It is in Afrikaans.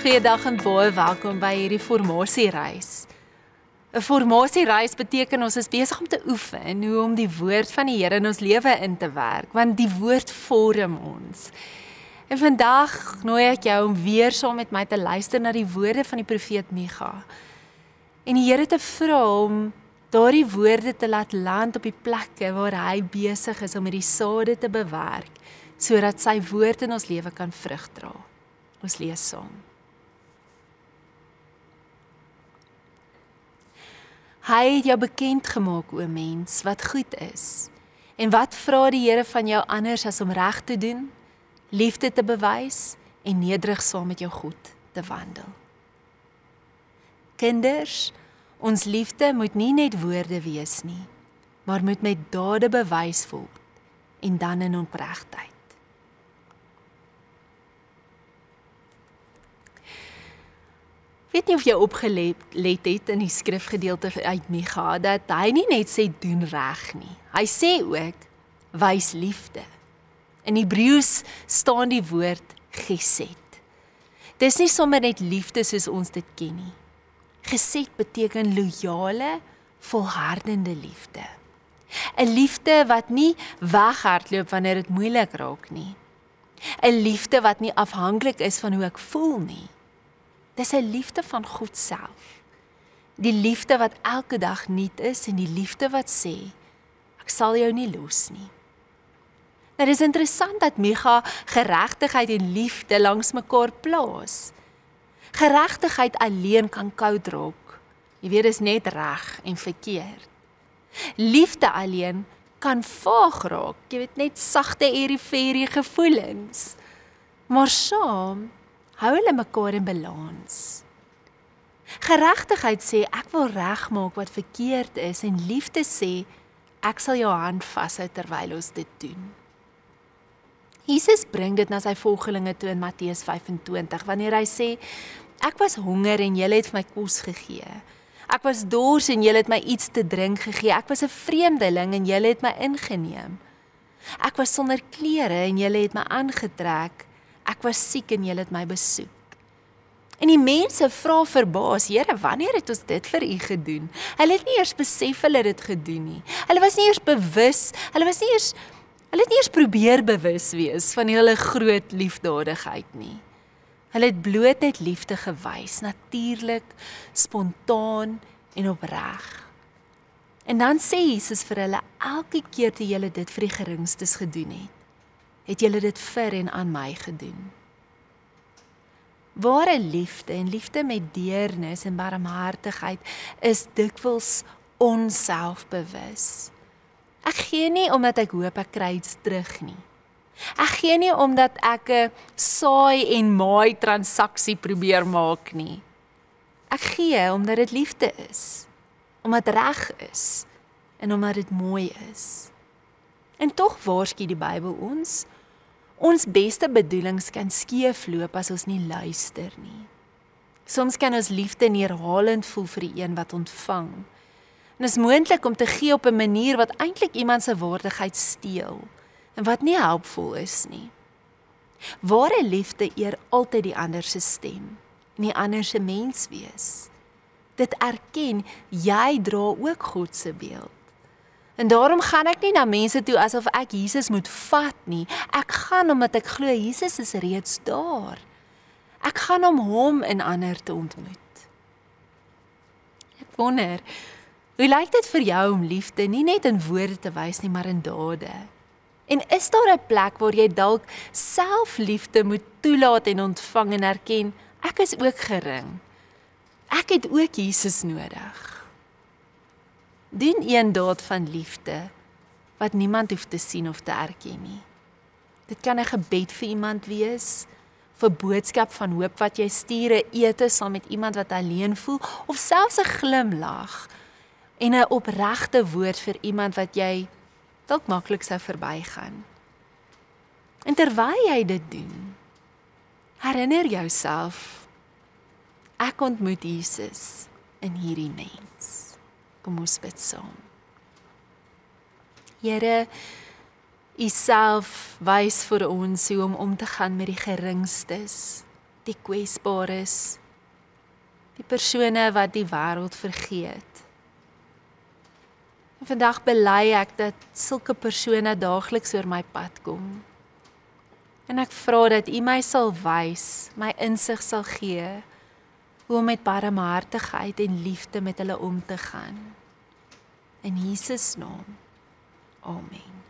Goeiedag en baie welkom by hierdie formasiereis. 'n Formasiereis beteken ons is besig om te oefen hoe om die woord van die Here in ons lewe in te werk, want die woord vorm ons. En vandag nooi ek jou om weer saam met my te luister na die woorde van die profeet Micha. En die Here te vra om daardie woorde te laat land op die plekke waar hy besig is om hierdie sade te bewerk, sodat sy woord in ons lewe kan vrug dra. Ons lees saam. Hy het jou bekend gemaak, o mens, wat goed is. En wat vra die Here van jou anders as om reg te doen, liefde te bewys en nederig saam met jou goed te wandel. Kinders, ons liefde moet nie net woorde wees nie, maar moet met dade bewys word en dan in opregtheid. Weet nie of jy opgelet het in die skrifgedeelte uit Micha, dat hy nie net sê doen reg nie. Hy sê ook, wys liefde. In Hebreëus staan die woord gesed. Dis nie sommer net liefde soos ons dit ken nie. Gesed beteken loyale, volhardende liefde. 'n Liefde wat nie weghardloop wanneer dit moeilik raak nie. 'n Liefde wat nie afhanklik is van hoe ek voel nie. Dis 'n liefde van God self. Die liefde wat elke dag nuut is en die liefde wat sê, ek sal jou nie los nie. Nou dis interessant dat Micha geregtigheid en liefde langs mekaar plaas. Geregtigheid alleen kan koud raak. Jy weet, dis net reg en verkeerd. Liefde alleen kan vaag raak. Jy weet, net sagte airy-fairy gevoelens. Maar saam hou hulle mekaar in balans. Geregtigheid sê ek wil regmaak wat verkeerd is en liefde sê ek sal jou hand vashou terwyl ons dit doen. Jesus bring dit na sy volgelinge toe in Matteus 25 wanneer hy sê ek was honger en julle het vir my kos gegee. Ek was dors en julle het my iets te drink gegee. Ek was 'n vreemdeling en julle het my ingeneem. Ek was sonder klere en julle het my aangetrek. Ek was siek en julle het my besoek. En die mense vra verbaas, Here, wanneer het ons dit vir u gedoen? Hulle het nie eers besef hulle het dit gedoen nie. Hulle was nie eers bewus, hulle het nie eers probeer bewus wees van hulle groot liefdadigheid nie. Hulle het bloot net liefde gewys, natuurlik, spontaan en opreg. En dan sê Jesus vir hulle, elke keer toe julle dit vir die geringstes gedoen het julle dit vir en aan my gedoen. Ware liefde en liefde met deernis en barmhartigheid is dikwels onselfbewus. Ek gee nie omdat ek hoop ek kry iets terug nie. Ek gee nie omdat ek 'n saai en maai transaksie probeer maak nie. Ek gee omdat dit liefde is, omdat reg is en omdat dit mooi is. En tog waarsku die Bybel ons beste bedoelings kan skeefloop as ons nie luister nie. Soms kan ons liefde neerhalend voel vir die een wat ontvang. En is moontlik om te gee op 'n manier wat eintlik iemand se waardigheid steel en wat nie helpvol is nie. Ware liefde eer altyd die ander se stem en die ander se mens wees. Dit erken jy dra ook God se beeld. En daarom gaan ek nie na mense toe asof ek Jesus moet vat nie. Ek gaan omdat ek glo Jesus is reeds daar. Ek gaan om hom en ander te ontmoet. Ek wonder, hoe lyk dit vir jou om liefde nie net in woorde te wys nie, maar in dade? En is daar 'n plek waar jy dalk selfliefde moet toelaat en ontvang en erken, ek is ook gering. Ek het ook Jesus nodig. Doen een daad van liefde, wat niemand hoef te sien of te erken nie. Dit kan 'n gebed vir iemand wees, of 'n boodskap van hoop wat jy stuur, 'n ete saam met iemand wat alleen voel, of selfs 'n glimlag, en 'n opregte woord vir iemand wat jy dalk maklik sou verbygaan. En terwyl jy dit doen, herinner jouself, ek ontmoet Jesus in hierdie mens. Kom ons bid saam. Here, U self wys vir ons hoe om te gaan met die geringstes, die kwesbares, die persone wat die wêreld vergeet. En vandag bely ek dat sulke persone daagliks oor my pad kom. En ek vra dat U my sal wys, my insig sal gee, hoe om met barmhartigheid en liefde met hulle om te gaan. In Jesus naam. Amen.